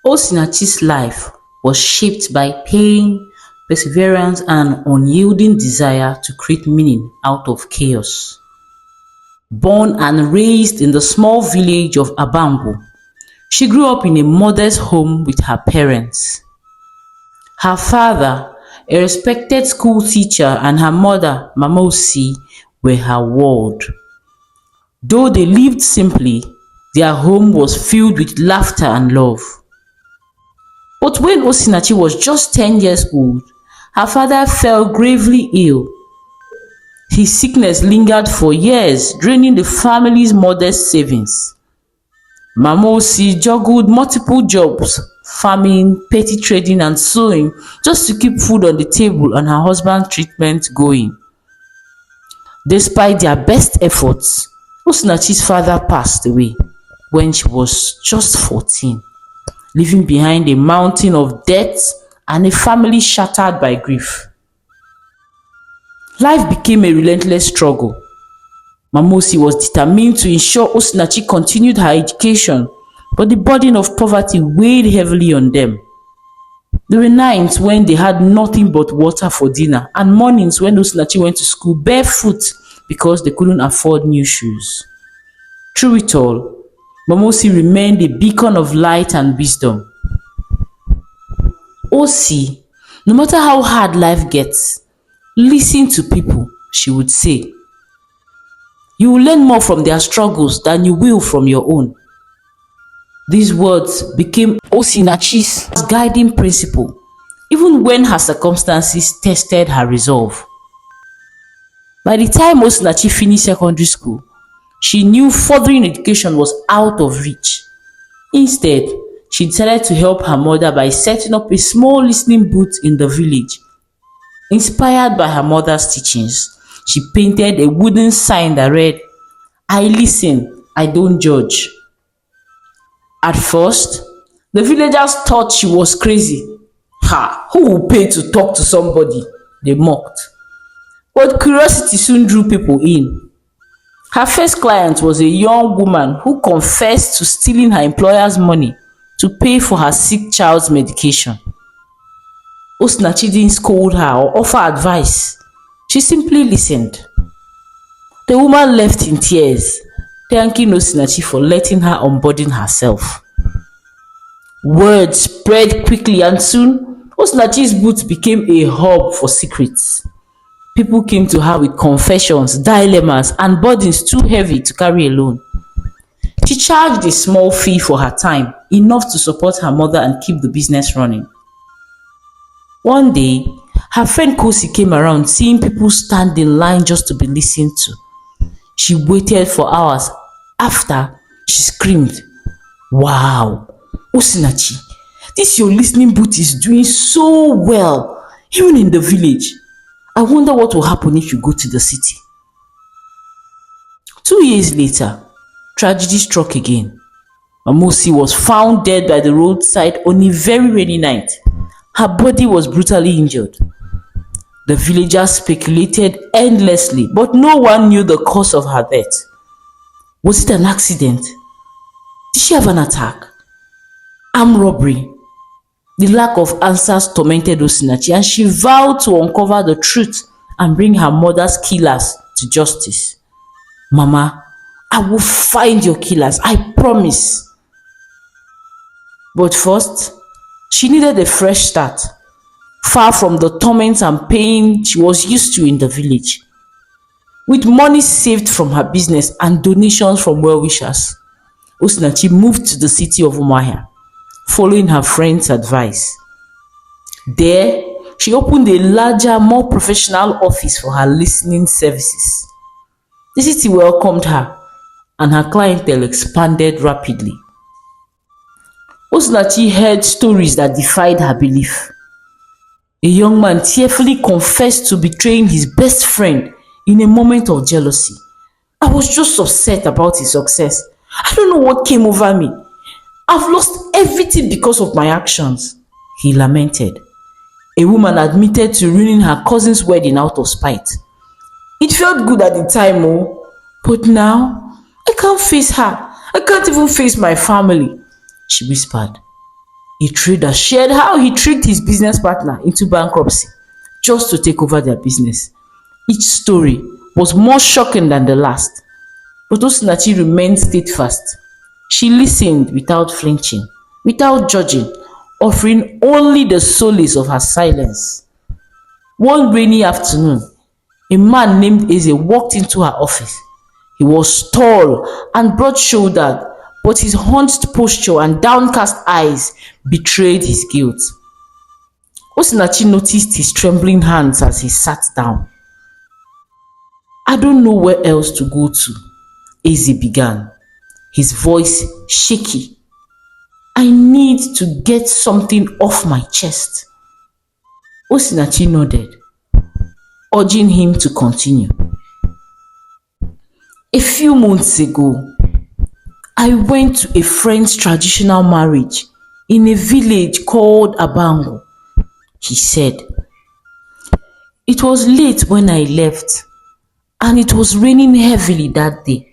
Osinachi's life was shaped by pain, perseverance, and an unyielding desire to create meaning out of chaos. Born and raised in the small village of Abangu, she grew up in a modest home with her parents. Her father, a respected school teacher, and her mother, Mama Osi, were her world. Though they lived simply, their home was filled with laughter and love. But when Osinachi was just 10 years old, her father fell gravely ill. His sickness lingered for years, draining the family's modest savings. Mama Osi juggled multiple jobs, farming, petty trading, and sewing just to keep food on the table and her husband's treatment going. Despite their best efforts, Osinachi's father passed away when she was just 14, leaving behind a mountain of debts and a family shattered by grief. Life became a relentless struggle. Mama Osi was determined to ensure Osinachi continued her education, but the burden of poverty weighed heavily on them. There were nights when they had nothing but water for dinner, and mornings when Osinachi went to school barefoot because they couldn't afford new shoes. Through it all, Mama Osi remained a beacon of light and wisdom. Osi, no matter how hard life gets, listen to people, she would say. You will learn more from their struggles than you will from your own. These words became Osinachi's guiding principle, even when her circumstances tested her resolve. By the time Osinachi finished secondary school, she knew furthering education was out of reach. Instead, she decided to help her mother by setting up a small listening booth in the village. Inspired by her mother's teachings, she painted a wooden sign that read, "I listen, I don't judge." At first, the villagers thought she was crazy. Ha! Who will pay to talk to somebody? They mocked. But curiosity soon drew people in. Her first client was a young woman who confessed to stealing her employer's money to pay for her sick child's medication. Osinachi didn't scold her or offer advice. She simply listened. The woman left in tears, thanking Osinachi for letting her unburden herself. Word spread quickly, and soon Osinachi's booth became a hub for secrets. People came to her with confessions, dilemmas, and burdens too heavy to carry alone. She charged a small fee for her time, enough to support her mother and keep the business running. One day, her friend Kosi came around, seeing people stand in line just to be listened to. She waited for hours. After, she screamed, "Wow, Osinachi, this your listening booth is doing so well, even in the village. I wonder what will happen if you go to the city." 2 years later, tragedy struck again. Mama Osi was found dead by the roadside on a very rainy night. Her body was brutally injured. The villagers speculated endlessly, but no one knew the cause of her death. Was it an accident? Did she have an attack? Armed robbery? The lack of answers tormented Osinachi, and she vowed to uncover the truth and bring her mother's killers to justice. "Mama, I will find your killers, I promise." But first, she needed a fresh start, far from the torment and pain she was used to in the village. With money saved from her business and donations from well-wishers, Osinachi moved to the city of Umuahia, following her friend's advice. There, she opened a larger, more professional office for her listening services. The city welcomed her, and her clientele expanded rapidly. Osinachi heard stories that defied her belief. A young man tearfully confessed to betraying his best friend in a moment of jealousy. "I was just upset about his success. I don't know what came over me. I've lost everything because of my actions," he lamented. A woman admitted to ruining her cousin's wedding out of spite. "It felt good at the time, but now I can't face her. I can't even face my family," she whispered. A trader shared how he tricked his business partner into bankruptcy just to take over their business. Each story was more shocking than the last, but Osinachi remained steadfast. She listened without flinching, without judging, offering only the solace of her silence. One rainy afternoon, a man named Eze walked into her office. He was tall and broad-shouldered, but his hunched posture and downcast eyes betrayed his guilt. Osinachi noticed his trembling hands as he sat down. "I don't know where else to go to," Eze began, his voice shaky. "I need to get something off my chest." Osinachi nodded, urging him to continue. "A few months ago, I went to a friend's traditional marriage in a village called Abango," he said. "It was late when I left, and it was raining heavily that day.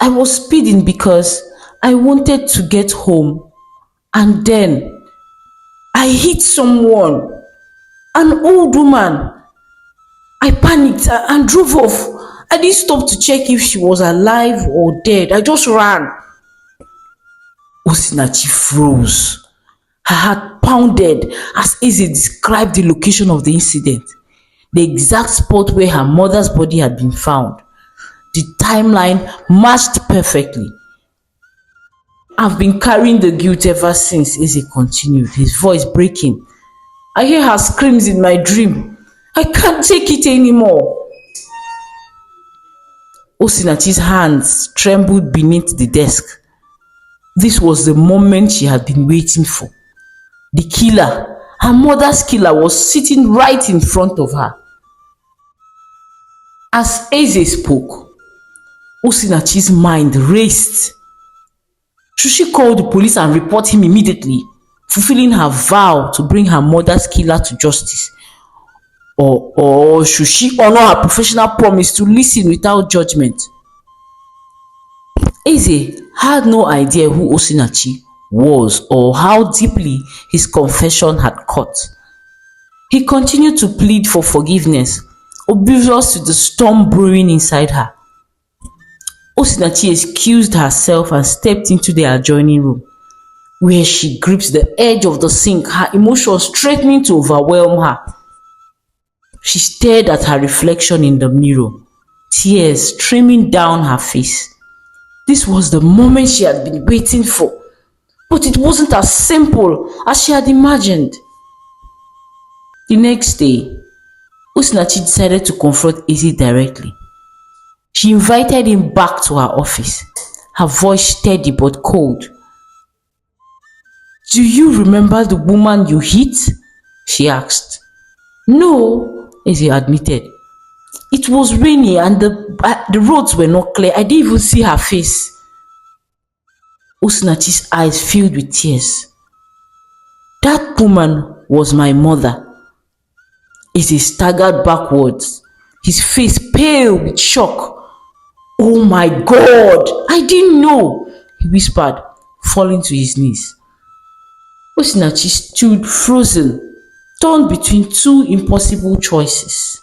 I was speeding because I wanted to get home, and then I hit someone, an old woman. I panicked and drove off. I didn't stop to check if she was alive or dead. I just ran." Osinachi froze. Her heart pounded as Eze described the location of the incident, the exact spot where her mother's body had been found. The timeline matched perfectly. "I've been carrying the guilt ever since," Eze continued, his voice breaking. "I hear her screams in my dream. I can't take it anymore." Osinachi's hands trembled beneath the desk. This was the moment she had been waiting for. The killer, her mother's killer, was sitting right in front of her. As Eze spoke, Osinachi's mind raced. Should she call the police and report him immediately, fulfilling her vow to bring her mother's killer to justice? Or should she honor her professional promise to listen without judgment? Eze had no idea who Osinachi was or how deeply his confession had cut. He continued to plead for forgiveness, oblivious to the storm brewing inside her. Osinachi excused herself and stepped into the adjoining room, where she gripped the edge of the sink, her emotions threatening to overwhelm her. She stared at her reflection in the mirror, tears streaming down her face. This was the moment she had been waiting for, but it wasn't as simple as she had imagined. The next day, Osinachi decided to confront Eze directly. She invited him back to her office, her voice steady but cold. "Do you remember the woman you hit?" she asked. "No," Eze admitted. "It was rainy and the roads were not clear. I didn't even see her face." Osinachi's eyes filled with tears. "That woman was my mother." Eze staggered backwards, his face pale with shock. "Oh my God, I didn't know," he whispered, falling to his knees. Osinachi stood frozen, torn between two impossible choices.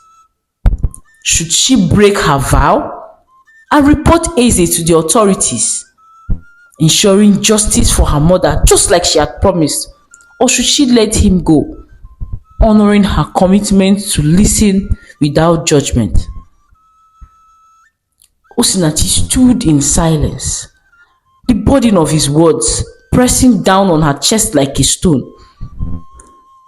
Should she break her vow and report Eze to the authorities, ensuring justice for her mother just like she had promised, or should she let him go, honoring her commitment to listen without judgment? Osinachi stood in silence, the burden of his words pressing down on her chest like a stone.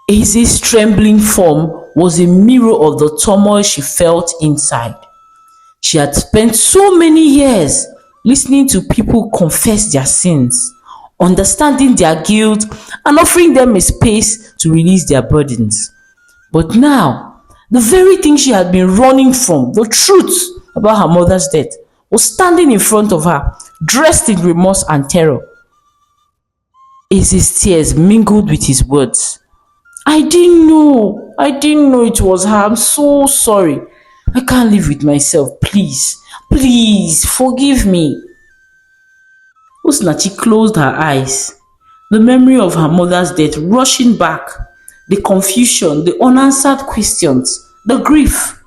Eze's trembling form was a mirror of the turmoil she felt inside. She had spent so many years listening to people confess their sins, understanding their guilt, and offering them a space to release their burdens. But now, the very thing she had been running from, the truth about her mother's death, was standing in front of her, dressed in remorse and terror. Eze's tears mingled with his words. I didn't know it was her. I'm so sorry. I can't live with myself. Please, forgive me." Osinachi closed her eyes, The memory of her mother's death rushing back, the confusion, the unanswered questions, the grief.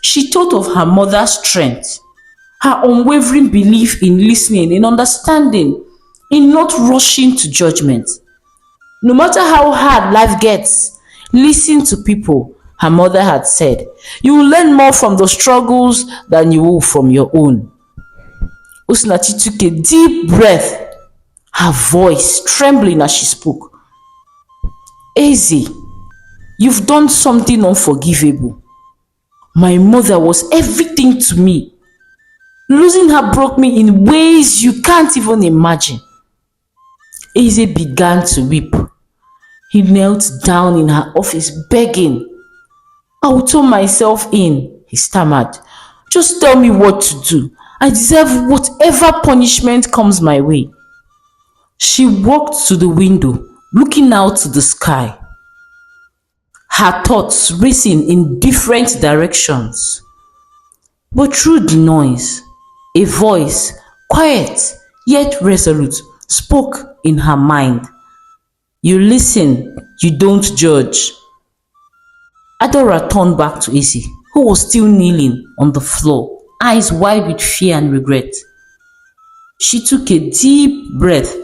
She thought of her mother's strength, her unwavering belief in listening, in understanding, in not rushing to judgment. No matter how hard life gets, listen to people, her mother had said. You will learn more from the struggles than you will from your own. Osinachi took a deep breath, her voice trembling as she spoke. Eze, you've done something unforgivable. My mother was everything to me. Losing her broke me in ways you can't even imagine. Eze began to weep. He knelt down in her office begging. I will turn myself in, he stammered. Just tell me what to do. I deserve whatever punishment comes my way. She walked to the window, looking out to the sky, her thoughts racing in different directions. But through the noise, a voice, quiet yet resolute, spoke in her mind. You listen, you don't judge. Adora turned back to Eze, who was still kneeling on the floor, eyes wide with fear and regret. She took a deep breath,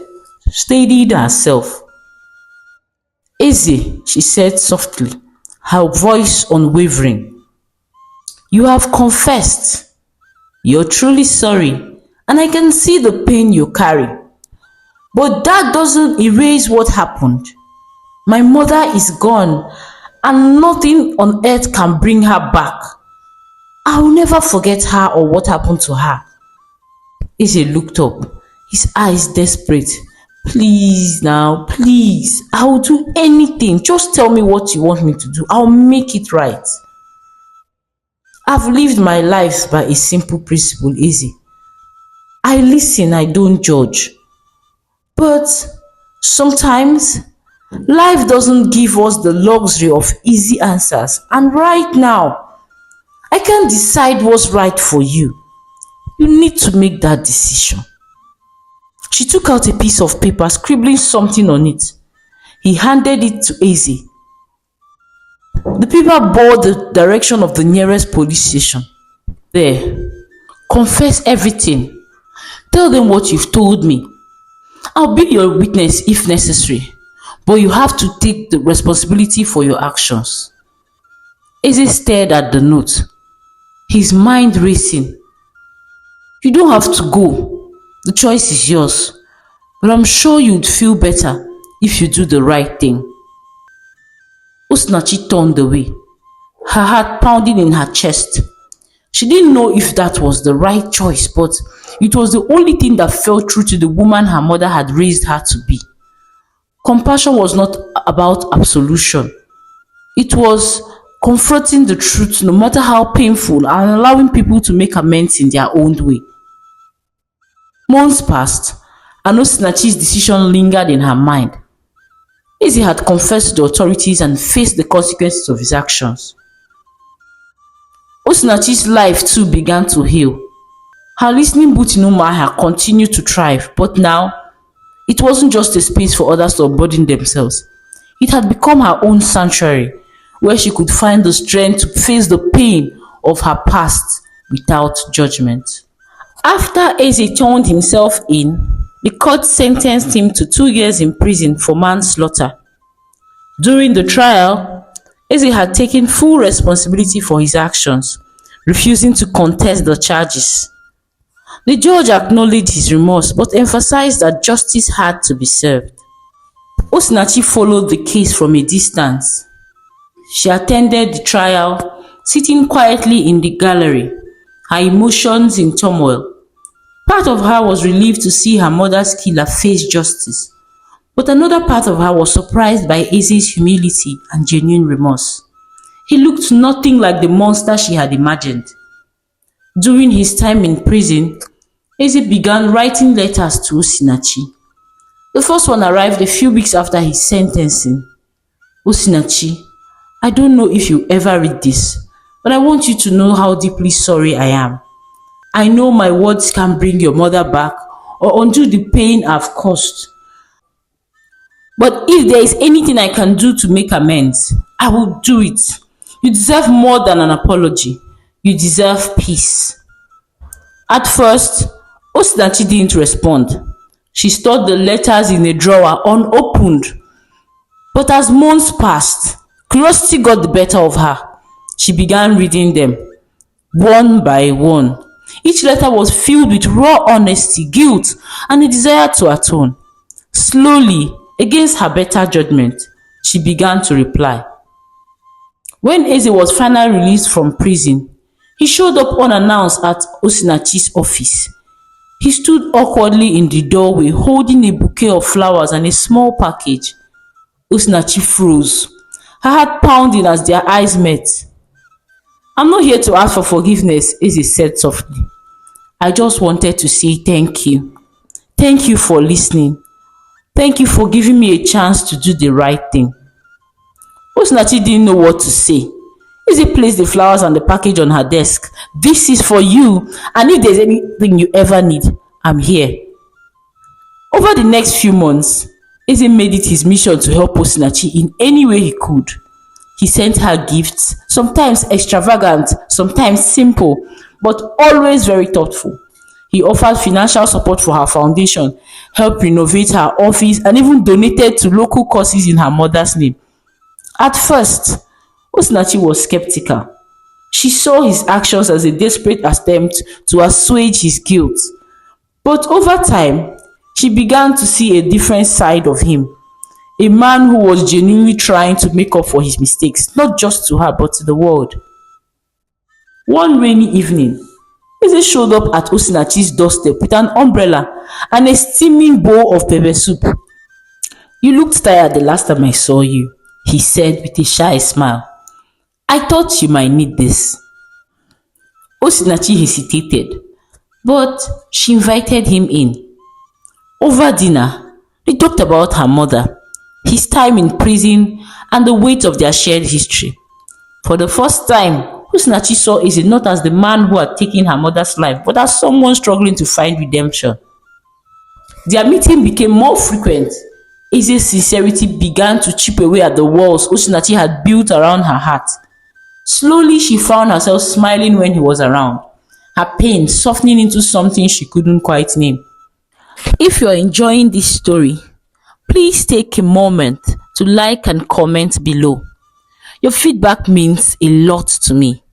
steadied herself. Eze, she said softly, her voice unwavering. You have confessed. You're truly sorry, and I can see the pain you carry. But that doesn't erase what happened. My mother is gone, and nothing on earth can bring her back. I'll never forget her or what happened to her. Eze looked up, his eyes desperate. Please now, please, I will do anything. Just tell me what you want me to do. I'll make it right. I've lived my life by a simple principle, Eze. I listen, I don't judge. But sometimes life doesn't give us the luxury of easy answers. And right now, I can't decide what's right for you. You need to make that decision. She took out a piece of paper, scribbling something on it. He handed it to Eze. The paper bore the direction of the nearest police station. There, confess everything. Tell them what you've told me. I'll be your witness if necessary, but you have to take the responsibility for your actions. Eze stared at the note, his mind racing. You don't have to go. The choice is yours, but I'm sure you'd feel better if you do the right thing. Osinachi turned away, her heart pounding in her chest. She didn't know if that was the right choice, but it was the only thing that felt true to the woman her mother had raised her to be. Compassion was not about absolution. It was confronting the truth no matter how painful and allowing people to make amends in their own way. Months passed, and Osinachi's decision lingered in her mind. Eze had confessed to the authorities and faced the consequences of his actions. Osinachi's life too began to heal. Her listening booth in Umuahia continued to thrive, but now it wasn't just a space for others to unburden themselves. It had become her own sanctuary, where she could find the strength to face the pain of her past without judgment. After Eze turned himself in, the court sentenced him to 2 years in prison for manslaughter. During the trial, Eze had taken full responsibility for his actions, refusing to contest the charges. The judge acknowledged his remorse but emphasized that justice had to be served. Osinachi followed the case from a distance. She attended the trial, sitting quietly in the gallery, her emotions in turmoil. Part of her was relieved to see her mother's killer face justice, but another part of her was surprised by Eze's humility and genuine remorse. He looked nothing like the monster she had imagined. During his time in prison, Eze began writing letters to Osinachi. The first one arrived a few weeks after his sentencing. Osinachi, I don't know if you ever read this, but I want you to know how deeply sorry I am. I know my words can't bring your mother back or undo the pain I've caused. But if there is anything I can do to make amends, I will do it. You deserve more than an apology. You deserve peace. At first, Osinachi didn't respond. She stored the letters in a drawer unopened. But as months passed, curiosity got the better of her. She began reading them, one by one. Each letter was filled with raw honesty, guilt, and a desire to atone. Slowly, against her better judgment, she began to reply. When Eze was finally released from prison, he showed up unannounced at Osinachi's office. He stood awkwardly in the doorway holding a bouquet of flowers and a small package. Osinachi froze, her heart pounding as their eyes met. "I'm not here to ask for forgiveness," Eze said softly. "I just wanted to say thank you. Thank you for listening. Thank you for giving me a chance to do the right thing." Osinachi didn't know what to say. Eze placed the flowers and the package on her desk. "This is for you, and if there's anything you ever need, I'm here." Over the next few months, Eze made it his mission to help Osinachi in any way he could. He sent her gifts, sometimes extravagant, sometimes simple, but always very thoughtful. He offered financial support for her foundation, helped renovate her office, and even donated to local causes in her mother's name. At first, Osinachi was skeptical. She saw his actions as a desperate attempt to assuage his guilt. But over time, she began to see a different side of him. A man who was genuinely trying to make up for his mistakes, not just to her but to the world. One rainy evening, Eze showed up at Osinachi's doorstep with an umbrella and a steaming bowl of pepper soup. "You looked tired the last time I saw you," he said with a shy smile. "I thought you might need this." Osinachi hesitated, but she invited him in. Over dinner, they talked about her mother, his time in prison, and the weight of their shared history. For the first time, Osinachi saw Eze not as the man who had taken her mother's life, but as someone struggling to find redemption. Their meeting became more frequent. Eze's sincerity began to chip away at the walls Osinachi had built around her heart. Slowly, she found herself smiling when he was around, her pain softening into something she couldn't quite name. If you're enjoying this story, please take a moment to like and comment below. Your feedback means a lot to me.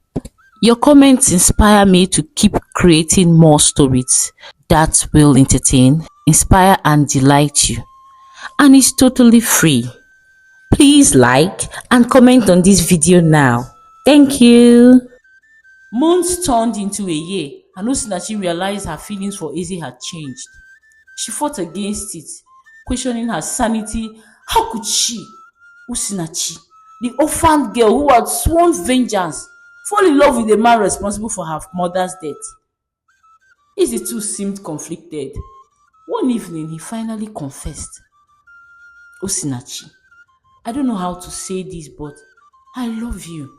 Your comments inspire me to keep creating more stories that will entertain, inspire, and delight you. And it's totally free. Please like and comment on this video now. Thank you. Months turned into a year, and Osinachi realized her feelings for Eze had changed. She fought against it, questioning her sanity. How could she, Osinachi, the orphaned girl who had sworn vengeance, fall in love with a man responsible for her mother's death? Eze too seemed conflicted. One evening, he finally confessed. "Osinachi, I don't know how to say this, but I love you.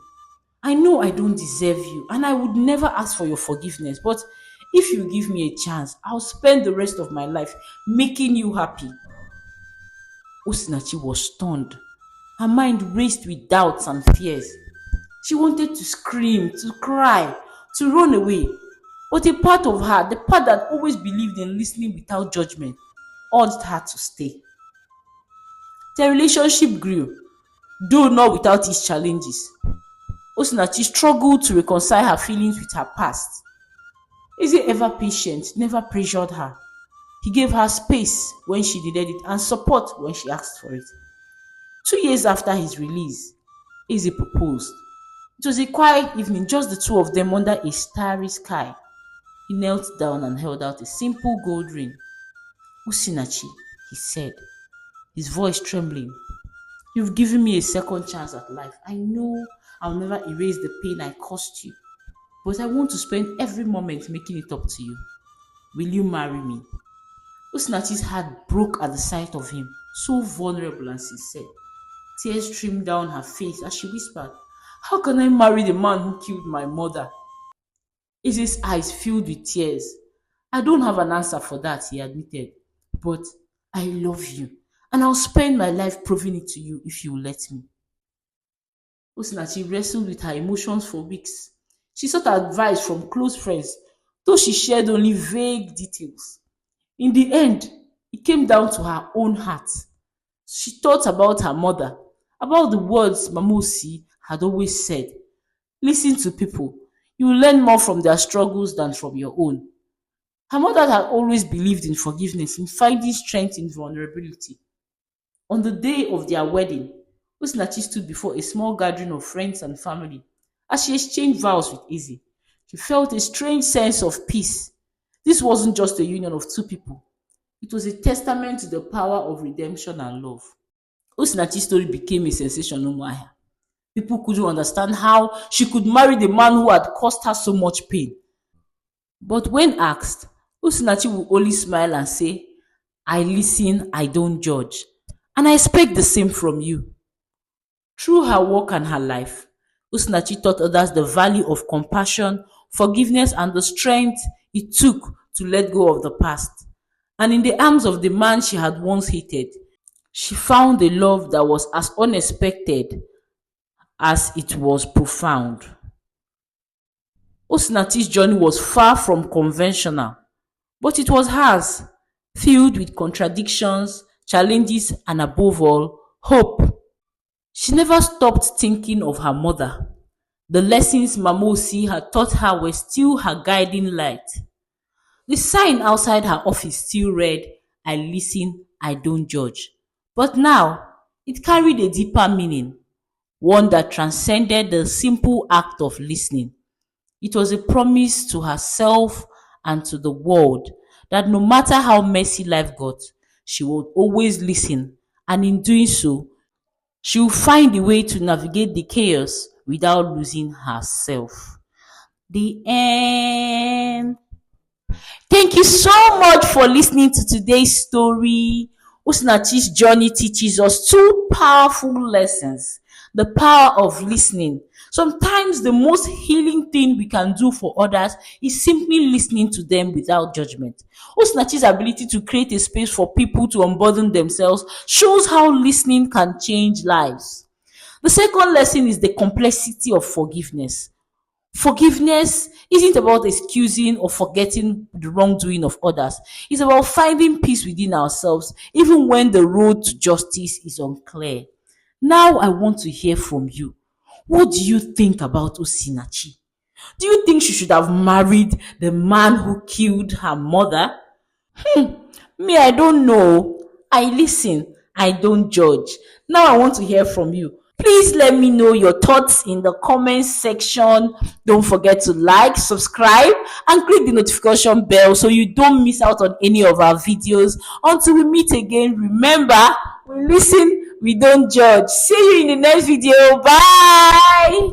I know I don't deserve you, and I would never ask for your forgiveness, but if you give me a chance, I'll spend the rest of my life making you happy." Osinachi was stunned. Her mind raced with doubts and fears. She wanted to scream, to cry, to run away. But a part of her, the part that always believed in listening without judgment, urged her to stay. Their relationship grew, though not without its challenges. Osinachi struggled to reconcile her feelings with her past. Eze, ever patient, never pressured her. He gave her space when she needed it and support when she asked for it. 2 years after his release, Eze proposed. It was a quiet evening, just the two of them under a starry sky. He knelt down and held out a simple gold ring. "Osinachi," he said, his voice trembling, "you've given me a second chance at life. I know I'll never erase the pain I caused you, but I want to spend every moment making it up to you. Will you marry me?" Osinachi's heart broke at the sight of him, so vulnerable and sincere. Tears streamed down her face as she whispered, "How can I marry the man who killed my mother?" Eze's eyes filled with tears. "I don't have an answer for that," he admitted, "but I love you, and I'll spend my life proving it to you if you will let me. Osinachi wrestled with her emotions for weeks. She sought advice from close friends, though she shared only vague details. In the end, it came down to her own heart. She thought about her mother, about the words Mamosi had always said. Listen to people. You will learn more from their struggles than from your own. Her mother had always believed in forgiveness, in finding strength in vulnerability. On the day of their wedding, Osinachi stood before a small gathering of friends and family. As she exchanged vows with Izzy, she felt a strange sense of peace. This wasn't just a union of two people, it was a testament to the power of redemption and love. Osinachi's story became a sensation no more. People couldn't understand how she could marry the man who had caused her so much pain. But when asked, Osinachi would only smile and say, I listen, I don't judge. And I expect the same from you. Through her work and her life, Osinachi taught others the value of compassion, forgiveness, and the strength it took to let go of the past. And in the arms of the man she had once hated, she found a love that was as unexpected as it was profound. Osinachi's journey was far from conventional, but it was hers, filled with contradictions, challenges, and above all, hope. She never stopped thinking of her mother. The lessons Mamosi had taught her were still her guiding light. The sign outside her office still read, I listen, I don't judge. But now, it carried a deeper meaning, one that transcended the simple act of listening. It was a promise to herself and to the world that no matter how messy life got, she would always listen, and in doing so, she will find a way to navigate the chaos without losing herself. The end. Thank you so much for listening to today's story. Osinachi's journey teaches us two powerful lessons. The power of listening. Sometimes the most healing thing we can do for others is simply listening to them without judgment. Osinachi's ability to create a space for people to unburden themselves shows how listening can change lives. The second lesson is the complexity of forgiveness. Forgiveness isn't about excusing or forgetting the wrongdoing of others. It's about finding peace within ourselves, even when the road to justice is unclear. Now I want to hear from you. What do you think about Osinachi? Do you think she should have married the man who killed her mother? Me, I don't know. I listen. I don't judge. Now I want to hear from you. Please let me know your thoughts in the comment section. Don't forget to like, subscribe, and click the notification bell so you don't miss out on any of our videos. Until we meet again, remember, we listen, we don't judge. See you in the next video. Bye.